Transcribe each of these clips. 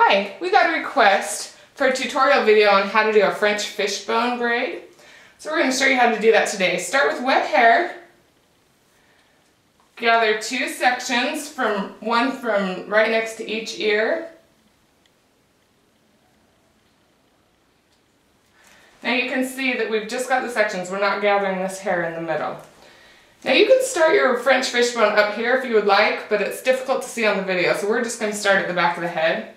Hi, we got a request for a tutorial video on how to do a French fishbone braid. So we're going to show you how to do that today. Start with wet hair. Gather two sections, one from right next to each ear. Now you can see that we've just got the sections. We're not gathering this hair in the middle. Now you can start your French fishbone up here if you would like, but it's difficult to see on the video, so we're just going to start at the back of the head.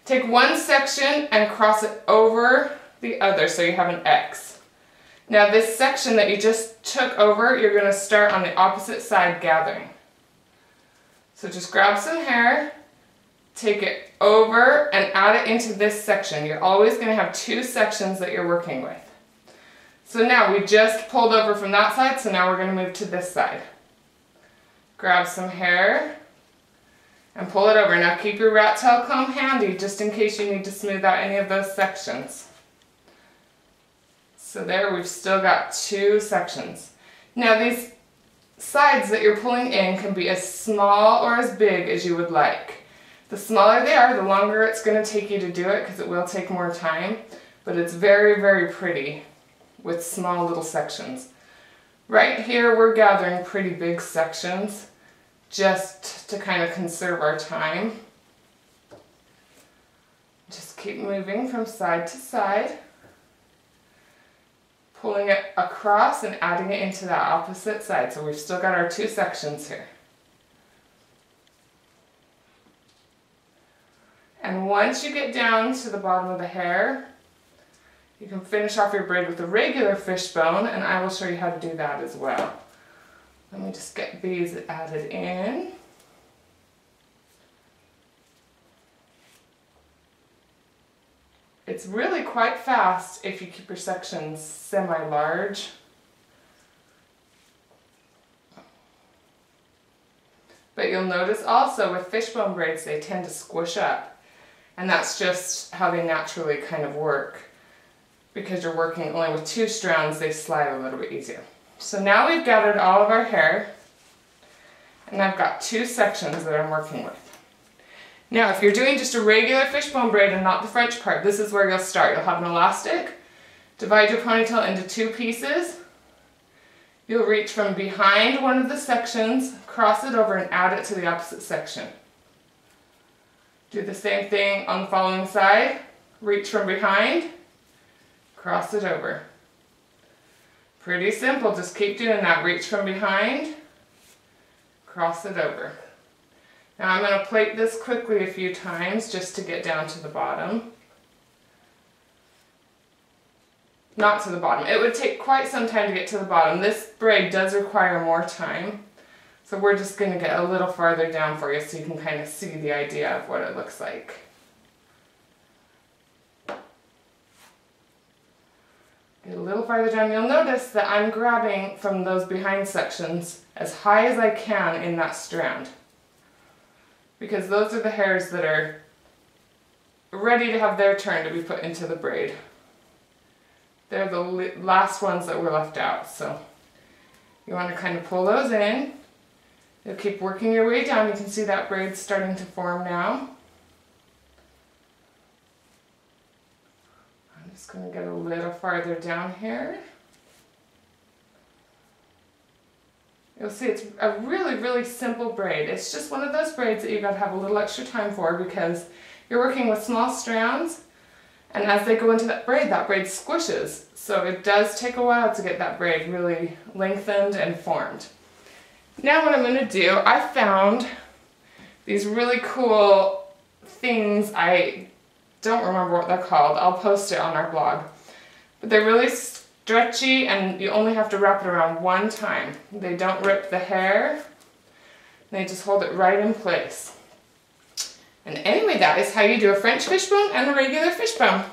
Take one section and cross it over the other so you have an X. Now this section that you just took over, you're going to start on the opposite side gathering. So just grab some hair, take it over and add it into this section. You're always going to have two sections that you're working with. So now we just pulled over from that side, so now we're going to move to this side. Grab some hair and pull it over. Now keep your rat tail comb handy just in case you need to smooth out any of those sections. So there we've still got two sections. Now these sides that you're pulling in can be as small or as big as you would like. The smaller they are, the longer it's going to take you to do it because it will take more time, but it's very, very pretty with small little sections. Right here we're gathering pretty big sections just to kind of conserve our time. Just keep moving from side to side, pulling it across and adding it into that opposite side. So we've still got our two sections here. And once you get down to the bottom of the hair, you can finish off your braid with a regular fishbone, and I will show you how to do that as well. Let me just get these added in. It's really quite fast if you keep your sections semi-large. But you'll notice also with fishbone braids they tend to squish up, and that's just how they naturally kind of work. Because you're working only with two strands, they slide a little bit easier. So now we've gathered all of our hair, and I've got two sections that I'm working with. Now if you're doing just a regular fishbone braid and not the French part, this is where you'll start. You'll have an elastic, divide your ponytail into two pieces. You'll reach from behind one of the sections, cross it over and add it to the opposite section. Do the same thing on the following side. Reach from behind, cross it over. Pretty simple, just keep doing that. Reach from behind, cross it over. Now I'm going to plait this quickly a few times just to get down to the bottom. Not to the bottom. It would take quite some time to get to the bottom. This braid does require more time. So we're just going to get a little farther down for you so you can kind of see the idea of what it looks like. Get a little farther down. You'll notice that I'm grabbing from those behind sections as high as I can in that strand, because those are the hairs that are ready to have their turn to be put into the braid. They're the last ones that were left out, so you want to kind of pull those in. You'll keep working your way down. You can see that braid starting to form now. I'm just going to get a little farther down here. You'll see it's a really, really simple braid. It's just one of those braids that you've got to have a little extra time for because you're working with small strands, and as they go into that braid squishes. So it does take a while to get that braid really lengthened and formed. Now what I'm going to do, I found these really cool things. I don't remember what they're called. I'll post it on our blog. But they're really stretchy and you only have to wrap it around one time. They don't rip the hair. They just hold it right in place. And anyway, that is how you do a French fishbone and a regular fishbone.